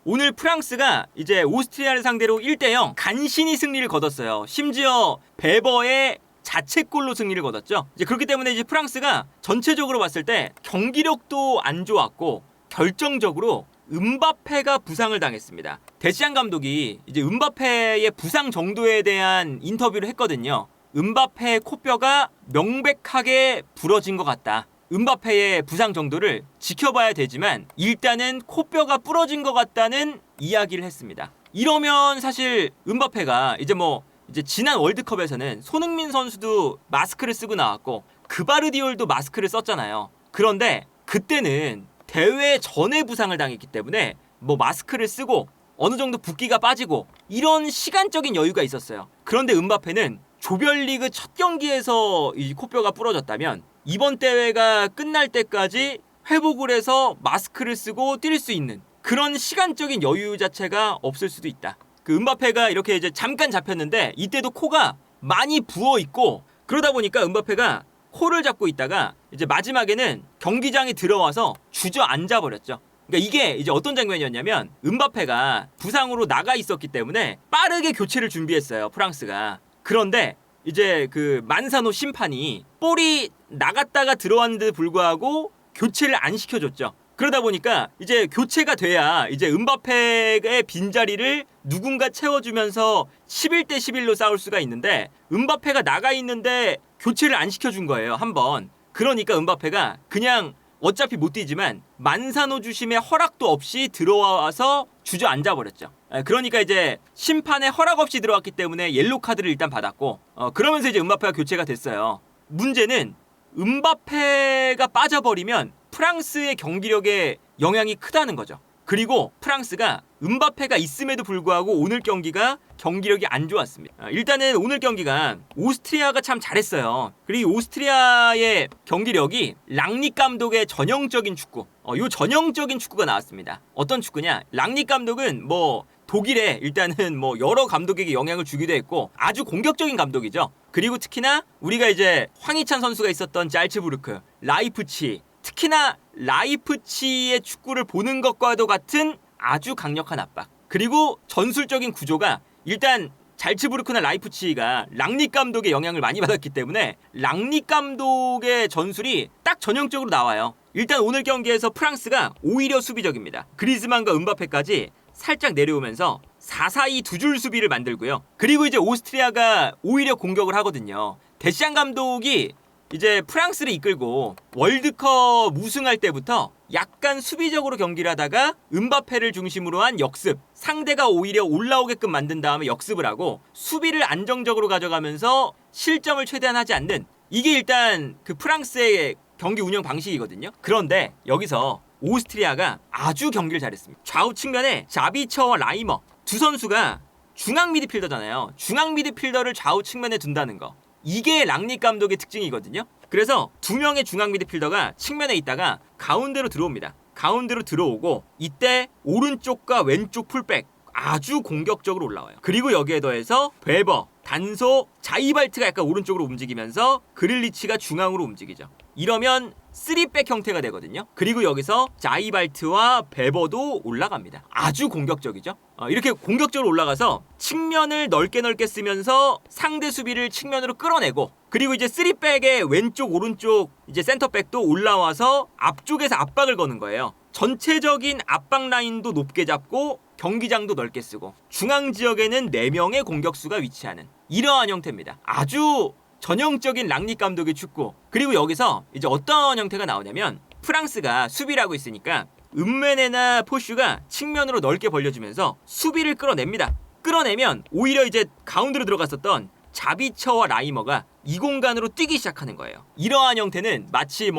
오늘 프랑스가 이제 오스트리아를 상대로 1대0 간신히 승리를 거뒀어요. 심지어 베버의 자책골로 승리를 거뒀죠. 이제 그렇기 때문에 이제 프랑스가 전체적으로 봤을 때 경기력도 안 좋았고 결정적으로 음바페가 부상을 당했습니다. 데시안 감독이 이제 음바페의 부상 정도에 대한 인터뷰를 했거든요. 음바페의 코뼈가 명백하게 부러진 것 같다. 음바페의 부상 정도를 지켜봐야 되지만 일단은 코뼈가 부러진 것 같다는 이야기를 했습니다. 이러면 사실 음바페가 이제 지난 월드컵에서는 손흥민 선수도 마스크를 쓰고 나왔고 그바르디올도 마스크를 썼잖아요. 그런데 그때는 대회 전에 부상을 당했기 때문에 마스크를 쓰고 어느 정도 붓기가 빠지고 이런 시간적인 여유가 있었어요. 그런데 음바페는 조별리그 첫 경기에서 이 코뼈가 부러졌다면 이번 대회가 끝날 때까지 회복을 해서 마스크를 쓰고 뛸 수 있는 그런 시간적인 여유 자체가 없을 수도 있다. 그 음바페가 이렇게 이제 잠깐 잡혔는데 이때도 코가 많이 부어 있고 그러다 보니까 음바페가 코를 잡고 있다가 이제 마지막에는 경기장에 들어와서 주저앉아 버렸죠. 그러니까 이게 이제 어떤 장면이었냐면 음바페가 부상으로 나가 있었기 때문에 빠르게 교체를 준비했어요, 프랑스가. 그런데 이제 그 만사노 심판이 볼이 나갔다가 들어왔는데도 불구하고 교체를 안 시켜줬죠. 그러다 보니까 이제 교체가 돼야 이제 음바페의 빈자리를 누군가 채워주면서 11대 11로 싸울 수가 있는데 음바페가 나가 있는데 교체를 안 시켜준 거예요, 한번. 그러니까 음바페가 그냥 어차피 못 뛰지만 만사노 주심의 허락도 없이 들어와서 주저앉아 버렸죠. 그러니까 이제 심판의 허락 없이 들어왔기 때문에 옐로 카드를 일단 받았고 그러면서 이제 음바페가 교체가 됐어요. 문제는 음바페가 빠져버리면 프랑스의 경기력에 영향이 크다는 거죠. 그리고 프랑스가 음바페가 있음에도 불구하고 오늘 경기가 경기력이 안 좋았습니다. 일단은 오늘 경기가 오스트리아가 참 잘했어요. 그리고 오스트리아의 경기력이 랑닉 감독의 전형적인 축구, 요 전형적인 축구가 나왔습니다. 어떤 축구냐? 랑닉 감독은 독일에 일단은 여러 감독에게 영향을 주기도 했고 아주 공격적인 감독이죠. 그리고 특히나 우리가 이제 황희찬 선수가 있었던 잘츠부르크, 라이프치, 특히나 라이프치의 축구를 보는 것과도 같은 아주 강력한 압박. 그리고 전술적인 구조가 일단 잘츠부르크나 라이프치히가 랑닉 감독의 영향을 많이 받았기 때문에 랑닉 감독의 전술이 딱 전형적으로 나와요. 일단 오늘 경기에서 프랑스가 오히려 수비적입니다. 그리즈만과 음바페까지 살짝 내려오면서 4-4-2 두 줄 수비를 만들고요. 그리고 이제 오스트리아가 오히려 공격을 하거든요. 데시안 감독이 이제 프랑스를 이끌고 월드컵 우승할 때부터 약간 수비적으로 경기를 하다가 음바페를 중심으로 한 역습, 상대가 오히려 올라오게끔 만든 다음에 역습을 하고 수비를 안정적으로 가져가면서 실점을 최대한 하지 않는, 이게 일단 그 프랑스의 경기 운영 방식이거든요. 그런데 여기서 오스트리아가 아주 경기를 잘했습니다. 좌우 측면에 자비처와 라이머 두 선수가 중앙 미드필더잖아요. 중앙 미드필더를 좌우 측면에 둔다는 거, 이게 랑닉 감독의 특징이거든요. 그래서 두 명의 중앙 미드필더가 측면에 있다가 가운데로 들어옵니다. 가운데로 들어오고 이때 오른쪽과 왼쪽 풀백 아주 공격적으로 올라와요. 그리고 여기에 더해서 베버, 단소, 자이발트가 약간 오른쪽으로 움직이면서 그릴리치가 중앙으로 움직이죠. 이러면 3백 형태가 되거든요. 그리고 여기서 자이발트와 베버도 올라갑니다. 아주 공격적이죠. 이렇게 공격적으로 올라가서 측면을 넓게 쓰면서 상대 수비를 측면으로 끌어내고, 그리고 이제 3백의 왼쪽 오른쪽 이제 센터백도 올라와서 앞쪽에서 압박을 거는 거예요. 전체적인 압박 라인도 높게 잡고 경기장도 넓게 쓰고 중앙 지역에는 4명의 공격수가 위치하는 이러한 형태입니다. 아주 전형적인 랑닉 감독의 축구. 그리고 여기서 이제 어떤 형태가 나오냐면 프랑스가 수비를 하고 있으니까 은메네나 포슈가 측면으로 넓게 벌려주면서 수비를 끌어냅니다. 끌어내면 오히려 이제 가운데로 들어갔었던 자비처와 라이머가 이 공간으로 뛰기 시작하는 거예요. 이러한 형태는 마치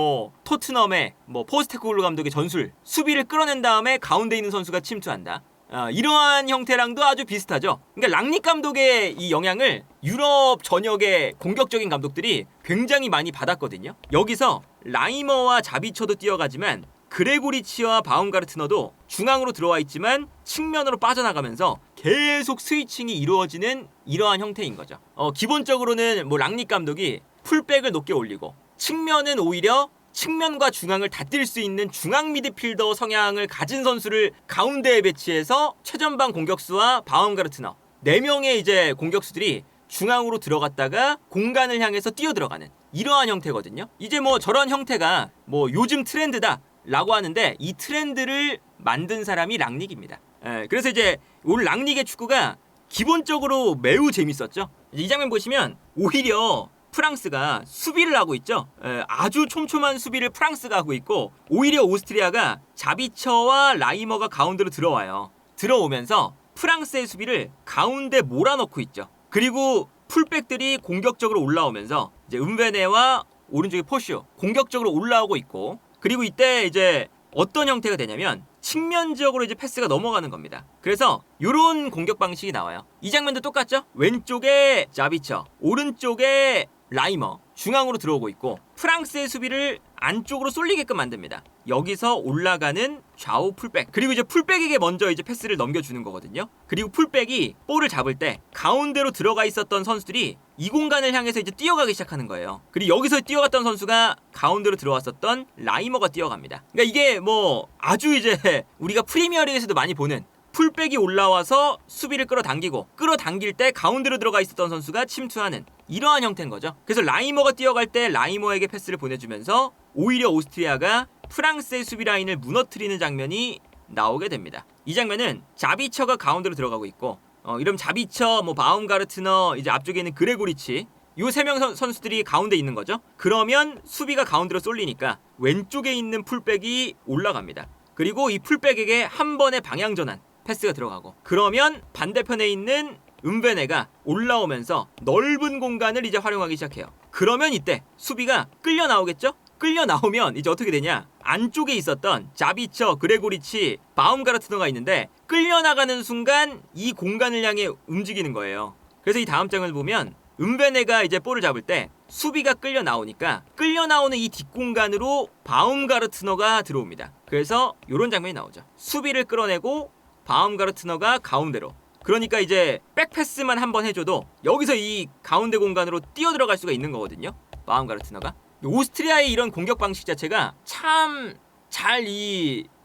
토트넘의 포스테코글루 감독의 전술, 수비를 끌어낸 다음에 가운데 있는 선수가 침투한다. 이러한 형태랑도 아주 비슷하죠. 그러니까 랑닉 감독의 이 영향을 유럽 전역의 공격적인 감독들이 굉장히 많이 받았거든요. 여기서 라이머와 자비처도 뛰어가지만 그레고리치와 바움가르트너도 중앙으로 들어와 있지만 측면으로 빠져나가면서 계속 스위칭이 이루어지는 이러한 형태인 거죠. 기본적으로는 랑닉 감독이 풀백을 높게 올리고 측면은 오히려 측면과 중앙을 다 뛸 수 있는 중앙 미드필더 성향을 가진 선수를 가운데에 배치해서 최전방 공격수와 바움가르트너 4명의 이제 공격수들이 중앙으로 들어갔다가 공간을 향해서 뛰어 들어가는 이러한 형태거든요. 이제 뭐 저런 형태가 뭐 요즘 트렌드다 라고 하는데 이 트렌드를 만든 사람이 랑닉입니다. 그래서 이제 올 랑닉의 축구가 기본적으로 매우 재밌었죠. 이 장면 보시면 오히려 프랑스가 수비를 하고 있죠. 아주 촘촘한 수비를 프랑스가 하고 있고 오히려 오스트리아가 자비처와 라이머가 가운데로 들어와요. 들어오면서 프랑스의 수비를 가운데 몰아넣고 있죠. 그리고 풀백들이 공격적으로 올라오면서 이제 은베네와 오른쪽에 포슈 공격적으로 올라오고 있고 그리고 이때 이제 어떤 형태가 되냐면 측면 지역으로 이제 패스가 넘어가는 겁니다. 그래서 이런 공격 방식이 나와요. 이 장면도 똑같죠? 왼쪽에 자비처, 오른쪽에 라이머, 중앙으로 들어오고 있고 프랑스의 수비를 안쪽으로 쏠리게끔 만듭니다. 여기서 올라가는 좌우 풀백 그리고 이제 풀백에게 먼저 이제 패스를 넘겨주는 거거든요. 그리고 풀백이 볼을 잡을 때 가운데로 들어가 있었던 선수들이 이 공간을 향해서 이제 뛰어가기 시작하는 거예요. 그리고 여기서 뛰어갔던 선수가 가운데로 들어왔었던 라이머가 뛰어갑니다. 그러니까 이게 뭐 아주 이제 우리가 프리미어리그에서도 많이 보는 풀백이 올라와서 수비를 끌어당길 때 가운데로 들어가 있었던 선수가 침투하는 이러한 형태인 거죠. 그래서 라이머가 뛰어갈 때 라이머에게 패스를 보내주면서 오히려 오스트리아가 프랑스의 수비 라인을 무너뜨리는 장면이 나오게 됩니다. 이 장면은 자비처가 가운데로 들어가고 있고 이러면 자비처, 뭐 바움가르트너, 이제 앞쪽에 있는 그레고리치 이 3명 선수들이 가운데 있는 거죠. 그러면 수비가 가운데로 쏠리니까 왼쪽에 있는 풀백이 올라갑니다. 그리고 이 풀백에게 한 번의 방향 전환 패스가 들어가고 그러면 반대편에 있는 은베네가 올라오면서 넓은 공간을 이제 활용하기 시작해요. 그러면 이때 수비가 끌려 나오겠죠? 끌려 나오면 이제 어떻게 되냐? 안쪽에 있었던 자비처, 그레고리치, 바움가르트너가 있는데 끌려 나가는 순간 이 공간을 향해 움직이는 거예요. 그래서 이 다음 장면을 보면 은베네가 이제 볼을 잡을 때 수비가 끌려 나오니까 끌려 나오는 이 뒷공간으로 바움가르트너가 들어옵니다. 그래서 이런 장면이 나오죠. 수비를 끌어내고 바움가르트너가 가운데로 그러니까 이제 백패스만 한번 해줘도 여기서 이 가운데 공간으로 뛰어들어갈 수가 있는 거거든요. 바움가르트너가 오스트리아의 이런 공격 방식 자체가 참 잘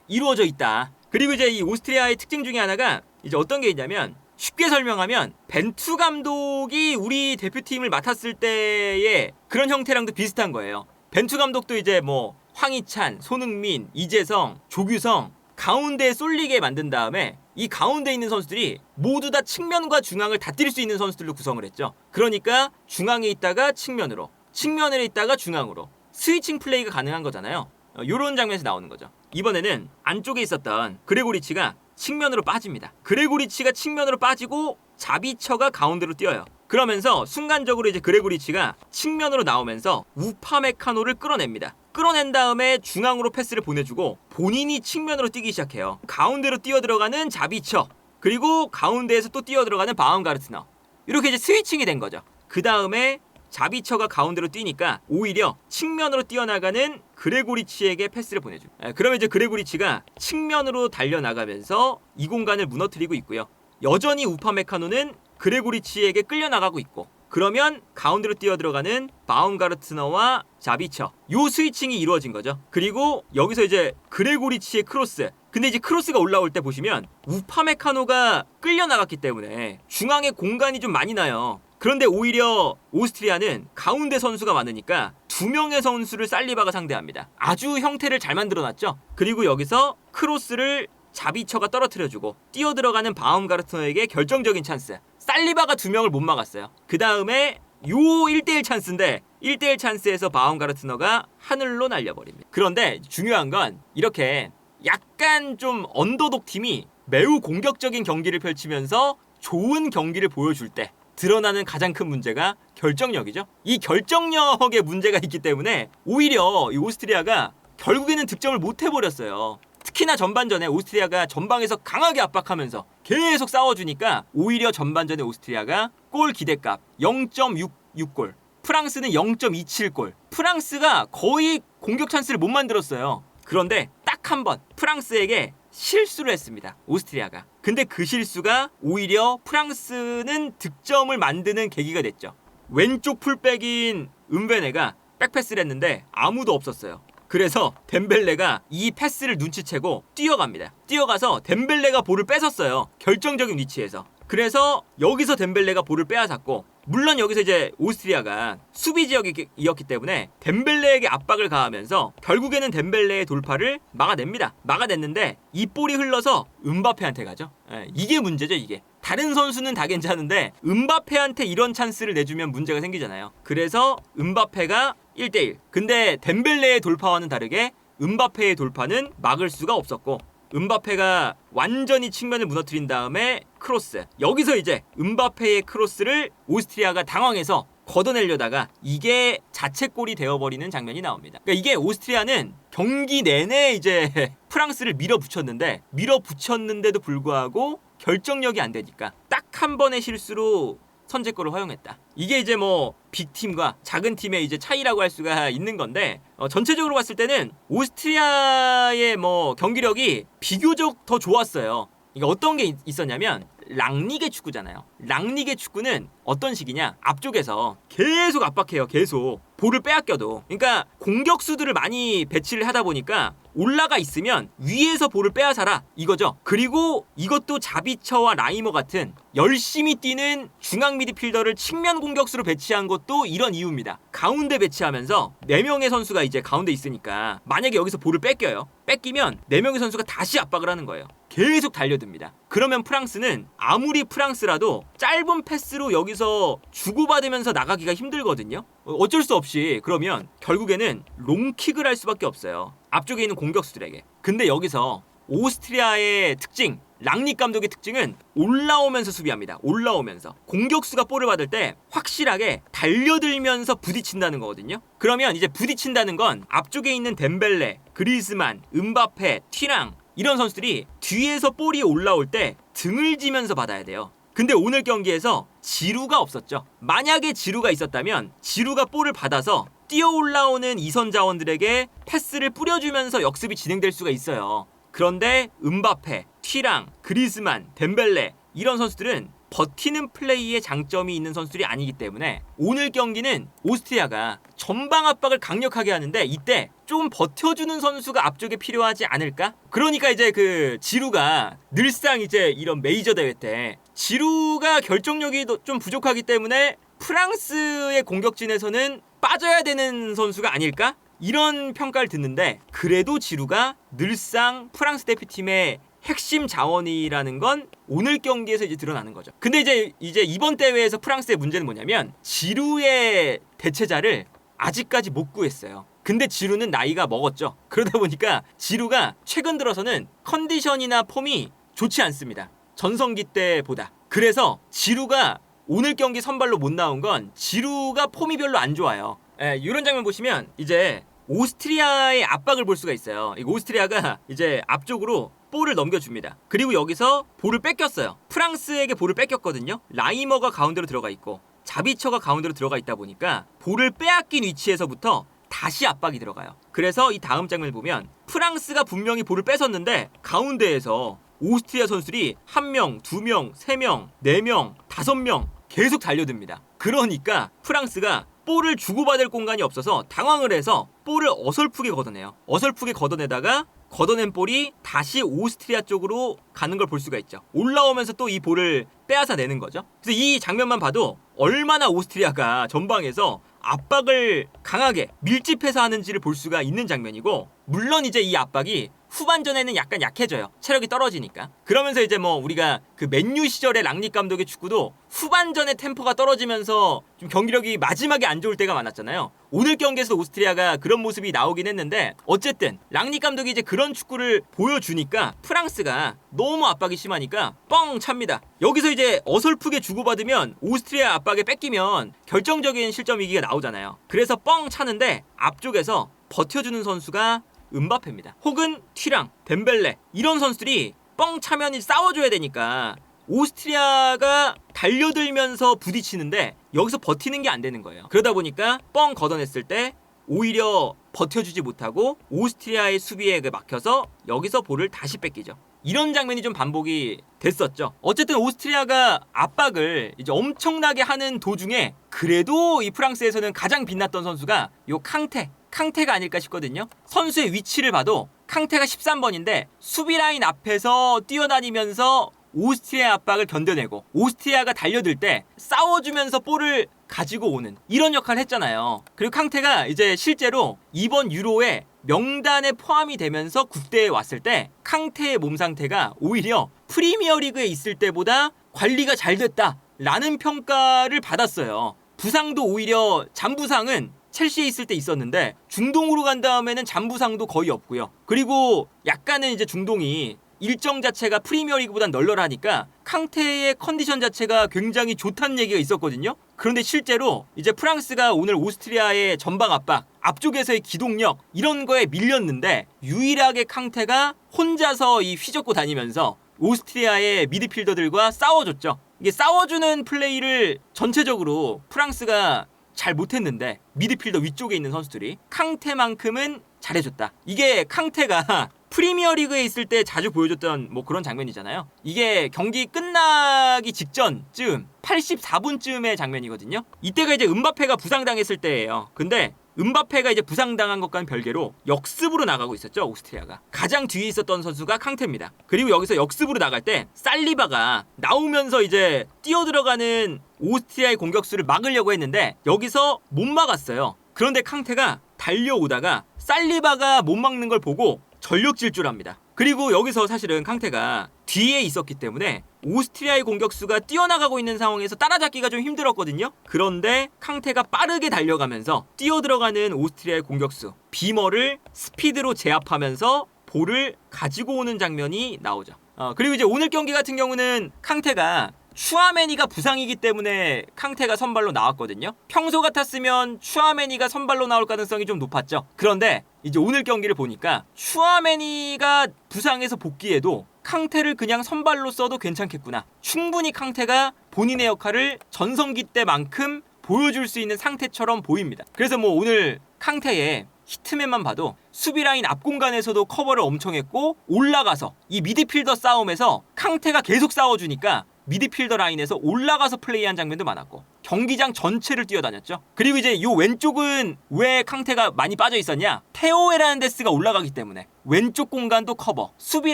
이루어져 있다. 그리고 이제 이 오스트리아의 특징 중에 하나가 이제 어떤 게 있냐면 쉽게 설명하면 벤투 감독이 우리 대표팀을 맡았을 때의 그런 형태랑도 비슷한 거예요. 벤투 감독도 이제 뭐 황희찬, 손흥민, 이재성, 조규성 가운데에 쏠리게 만든 다음에 이 가운데 있는 선수들이 모두 다 측면과 중앙을 다 뛸 수 있는 선수들로 구성을 했죠. 그러니까 중앙에 있다가 측면으로, 측면에 있다가 중앙으로 스위칭 플레이가 가능한 거잖아요. 요런 장면에서 나오는 거죠. 이번에는 안쪽에 있었던 그레고리치가 측면으로 빠집니다. 그레고리치가 측면으로 빠지고 자비처가 가운데로 뛰어요. 그러면서 순간적으로 이제 그레고리치가 측면으로 나오면서 우파메카노를 끌어냅니다. 끌어낸 다음에 중앙으로 패스를 보내주고 본인이 측면으로 뛰기 시작해요. 가운데로 뛰어 들어가는 자비처 그리고 가운데에서 또 뛰어 들어가는 바움가르트너 이렇게 이제 스위칭이 된 거죠. 그 다음에 자비처가 가운데로 뛰니까 오히려 측면으로 뛰어나가는 그레고리치에게 패스를 보내줘. 그러면 이제 그레고리치가 측면으로 달려나가면서 이 공간을 무너뜨리고 있고요. 여전히 우파메카노는 그레고리치에게 끌려나가고 있고 그러면 가운데로 뛰어들어가는 바움가르트너와 자비처 요 스위칭이 이루어진 거죠. 그리고 여기서 이제 그레고리치의 크로스 근데 이제 크로스가 올라올 때 보시면 우파메카노가 끌려나갔기 때문에 중앙에 공간이 좀 많이 나요. 그런데 오히려 오스트리아는 가운데 선수가 많으니까 2명의 선수를 살리바가 상대합니다. 아주 형태를 잘 만들어놨죠. 그리고 여기서 크로스를 자비처가 떨어뜨려주고 뛰어들어가는 바움가르트너에게 결정적인 찬스. 살리바가 2명을 못 막았어요. 그 다음에 요 1대1 찬스인데 1대1 찬스에서 바움가르트너가 하늘로 날려버립니다. 그런데 중요한 건 이렇게 약간 좀 언더독 팀이 매우 공격적인 경기를 펼치면서 좋은 경기를 보여줄 때 드러나는 가장 큰 문제가 결정력이죠. 이 결정력에 문제가 있기 때문에 오히려 이 오스트리아가 결국에는 득점을 못 해버렸어요. 특히나 전반전에 오스트리아가 전방에서 강하게 압박하면서 계속 싸워주니까 오히려 전반전에 오스트리아가 골 기대값 0.66골 프랑스는 0.27골 프랑스가 거의 공격 찬스를 못 만들었어요. 그런데 딱 한 번 프랑스에게 실수를 했습니다. 오스트리아가. 근데 그 실수가 오히려 프랑스는 득점을 만드는 계기가 됐죠. 왼쪽 풀백인 은베네가 백패스를 했는데 아무도 없었어요. 그래서 덴벨레가 이 패스를 눈치채고 뛰어갑니다. 뛰어가서 덴벨레가 볼을 뺏었어요. 결정적인 위치에서. 그래서 여기서 덴벨레가 볼을 빼앗았고, 물론 여기서 이제 오스트리아가 수비 지역이었기 때문에 덴벨레에게 압박을 가하면서 결국에는 덴벨레의 돌파를 막아냅니다. 막아냈는데 이 볼이 흘러서 음바페한테 가죠. 이게 문제죠, 이게. 다른 선수는 다 괜찮은데 음바페한테 이런 찬스를 내주면 문제가 생기잖아요. 그래서 음바페가 1대1. 근데 덴벨레의 돌파와는 다르게 음바페의 돌파는 막을 수가 없었고, 음바페가 완전히 측면을 무너뜨린 다음에 크로스. 여기서 이제 음바페의 크로스를 오스트리아가 당황해서 걷어내려다가 이게 자책골이 되어버리는 장면이 나옵니다. 그러니까 이게 오스트리아는 경기 내내 이제 프랑스를 밀어붙였는데도 불구하고 결정력이 안 되니까 딱 한 번의 실수로 선제골을 허용했다. 이게 이제 뭐 빅팀과 작은 팀의 이제 차이라고 할 수가 있는 건데, 전체적으로 봤을 때는 오스트리아의 뭐 경기력이 비교적 더 좋았어요. 이게 어떤 게 있었냐면 랑리게 축구잖아요. 랑리게 축구는 어떤 식이냐? 앞쪽에서 계속 압박해요. 계속 볼을 빼앗겨도. 그러니까 공격수들을 많이 배치를 하다 보니까 올라가 있으면 위에서 볼을 빼앗아라 이거죠. 그리고 이것도 자비처와 라이머 같은 열심히 뛰는 중앙 미드필더를 측면 공격수로 배치한 것도 이런 이유입니다. 가운데 배치하면서 4명의 선수가 이제 가운데 있으니까 만약에 여기서 볼을 뺏기면 4명의 선수가 다시 압박을 하는 거예요. 계속 달려듭니다. 그러면 프랑스는 아무리 프랑스라도 짧은 패스로 여기서 주고받으면서 나가기가 힘들거든요. 어쩔 수 없이 그러면 결국에는 롱킥을 할 수밖에 없어요. 앞쪽에 있는 공격수들에게. 근데 여기서 오스트리아의 특징, 랑닉 감독의 특징은 올라오면서 수비합니다. 올라오면서. 공격수가 볼을 받을 때 확실하게 달려들면서 부딪힌다는 거거든요. 그러면 이제 부딪힌다는 건 앞쪽에 있는 덴벨레, 그리즈만, 음바페, 튀랑 이런 선수들이 뒤에서 볼이 올라올 때 등을 지면서 받아야 돼요. 근데 오늘 경기에서 지루가 없었죠. 만약에 지루가 있었다면 지루가 볼을 받아서 뛰어 올라오는 이선 자원들에게 패스를 뿌려주면서 역습이 진행될 수가 있어요. 그런데 음바페, 튀랑, 그리즈만, 덴벨레 이런 선수들은 버티는 플레이에 장점이 있는 선수들이 아니기 때문에 오늘 경기는 오스트리아가 전방 압박을 강력하게 하는데 이때 좀 버텨주는 선수가 앞쪽에 필요하지 않을까? 그러니까 이제 그 지루가 늘상 이제 이런 메이저 대회 때 지루가 결정력이 좀 부족하기 때문에 프랑스의 공격진에서는 빠져야 되는 선수가 아닐까? 이런 평가를 듣는데 그래도 지루가 늘상 프랑스 대표팀의 핵심 자원이라는 건 오늘 경기에서 이제 드러나는 거죠. 근데 이제 이번 대회에서 프랑스의 문제는 뭐냐면 지루의 대체자를 아직까지 못 구했어요. 근데 지루는 나이가 먹었죠. 그러다 보니까 지루가 최근 들어서는 컨디션이나 폼이 좋지 않습니다. 전성기 때보다. 그래서 지루가 오늘 경기 선발로 못 나온 건 지루가 폼이 별로 안 좋아요. 이런 장면 보시면 이제 오스트리아의 압박을 볼 수가 있어요. 오스트리아가 이제 앞쪽으로 볼을 넘겨줍니다. 그리고 여기서 볼을 뺏겼어요. 프랑스에게 볼을 뺏겼거든요. 라이머가 가운데로 들어가 있고 자비처가 가운데로 들어가 있다 보니까 볼을 빼앗긴 위치에서부터 다시 압박이 들어가요. 그래서 이 다음 장면을 보면 프랑스가 분명히 볼을 뺏었는데 가운데에서 오스트리아 선수들이 1명, 2명, 3명, 4명, 5명 계속 달려듭니다. 그러니까 프랑스가 볼을 주고받을 공간이 없어서 당황을 해서 볼을 어설프게 걷어내요. 어설프게 걷어내다가 걷어낸 볼이 다시 오스트리아 쪽으로 가는 걸 볼 수가 있죠. 올라오면서 또 이 볼을 빼앗아 내는 거죠. 그래서 이 장면만 봐도 얼마나 오스트리아가 전방에서 압박을 강하게 밀집해서 하는지를 볼 수가 있는 장면이고, 물론 이제 이 압박이 후반전에는 약간 약해져요. 체력이 떨어지니까. 그러면서 이제 뭐 우리가 그 맨유 시절의 랑닉 감독의 축구도 후반전에 템포가 떨어지면서 좀 경기력이 마지막에 안 좋을 때가 많았잖아요. 오늘 경기에서 오스트리아가 그런 모습이 나오긴 했는데 어쨌든 랑닉 감독이 이제 그런 축구를 보여주니까 프랑스가 너무 압박이 심하니까 뻥 찹니다. 여기서 이제 어설프게 주고받으면 오스트리아 압박에 뺏기면 결정적인 실점 위기가 나오잖아요. 그래서 뻥 차는데 앞쪽에서 버텨주는 선수가 음바페입니다. 혹은 튀랑, 덴벨레 이런 선수들이 뻥 차면 싸워줘야 되니까 오스트리아가 달려들면서 부딪히는데 여기서 버티는 게 안 되는 거예요. 그러다 보니까 뻥 걷어냈을 때 오히려 버텨주지 못하고 오스트리아의 수비에 막혀서 여기서 볼을 다시 뺏기죠. 이런 장면이 좀 반복이 됐었죠. 어쨌든 오스트리아가 압박을 이제 엄청나게 하는 도중에 그래도 이 프랑스에서는 가장 빛났던 선수가 요 캉테 캉테가 아닐까 싶거든요. 선수의 위치를 봐도 캉테가 13번인데 수비 라인 앞에서 뛰어다니면서 오스트리아 압박을 견뎌내고 오스트리아가 달려들 때 싸워주면서 볼을 가지고 오는 이런 역할을 했잖아요. 그리고 캉테가 이제 실제로 이번 유로에 명단에 포함이 되면서 국대에 왔을 때 캉테의 몸 상태가 오히려 프리미어리그에 있을 때보다 관리가 잘 됐다라는 평가를 받았어요. 부상도 오히려 잔부상은 첼시에 있을 때 있었는데 중동으로 간 다음에는 잔부상도 거의 없고요. 그리고 약간은 이제 중동이 일정 자체가 프리미어리그보단 널널하니까 캉테의 컨디션 자체가 굉장히 좋다는 얘기가 있었거든요. 그런데 실제로 이제 프랑스가 오늘 오스트리아의 전방 압박, 앞쪽에서의 기동력 이런 거에 밀렸는데 유일하게 캉테가 혼자서 이 휘젓고 다니면서 오스트리아의 미드필더들과 싸워줬죠. 이게 싸워주는 플레이를 전체적으로 프랑스가 잘 못했는데 미드필더 위쪽에 있는 선수들이 캉테만큼은 잘해줬다. 이게 캉테가 프리미어리그에 있을 때 자주 보여줬던 뭐 그런 장면이잖아요. 이게 경기 끝나기 직전쯤 84분쯤의 장면이거든요. 이때가 이제 음바페가 부상당했을 때예요. 근데 음바페가 이제 부상당한 것과는 별개로 역습으로 나가고 있었죠, 오스트리아가. 가장 뒤에 있었던 선수가 캉테입니다. 그리고 여기서 역습으로 나갈 때 살리바가 나오면서 이제 뛰어들어가는 오스트리아의 공격수를 막으려고 했는데 여기서 못 막았어요. 그런데 캉테가 달려오다가 살리바가 못 막는 걸 보고 전력 질주합니다. 그리고 여기서 사실은 캉테가 뒤에 있었기 때문에 오스트리아의 공격수가 뛰어나가고 있는 상황에서 따라잡기가 좀 힘들었거든요. 그런데 캉테가 빠르게 달려가면서 뛰어들어가는 오스트리아의 공격수 비머를 스피드로 제압하면서 볼을 가지고 오는 장면이 나오죠. 그리고 이제 오늘 경기 같은 경우는 캉테가 슈아메니가 부상이기 때문에 캉테가 선발로 나왔거든요. 평소 같았으면 슈아메니가 선발로 나올 가능성이 좀 높았죠. 그런데 이제 오늘 경기를 보니까 슈아메니가 부상해서 복귀해도 캉테를 그냥 선발로 써도 괜찮겠구나. 충분히 캉테가 본인의 역할을 전성기 때만큼 보여줄 수 있는 상태처럼 보입니다. 그래서 뭐 오늘 캉테의 히트맨만 봐도 수비 라인 앞 공간에서도 커버를 엄청 했고 올라가서 이 미드필더 싸움에서 캉테가 계속 싸워주니까 미드필더 라인에서 올라가서 플레이한 장면도 많았고 경기장 전체를 뛰어다녔죠. 그리고 이제 요 왼쪽은 왜 캉테가 많이 빠져 있었냐? 테오 에르난데스가 올라가기 때문에 왼쪽 공간도 커버, 수비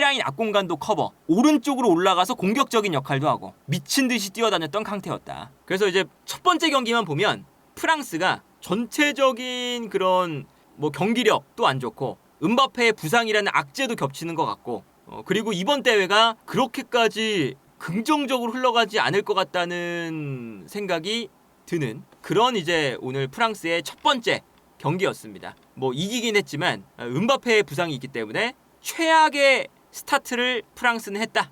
라인 앞 공간도 커버, 오른쪽으로 올라가서 공격적인 역할도 하고 미친 듯이 뛰어다녔던 캉테였다. 그래서 이제 첫 번째 경기만 보면 프랑스가 전체적인 그런 뭐 경기력도 안 좋고 음바페의 부상이라는 악재도 겹치는 것 같고 그리고 이번 대회가 그렇게까지 긍정적으로 흘러가지 않을 것 같다는 생각이 드는 그런 이제 오늘 프랑스의 첫 번째 경기였습니다. 뭐 이기긴 했지만 음바페의 부상이 있기 때문에 최악의 스타트를 프랑스는 했다.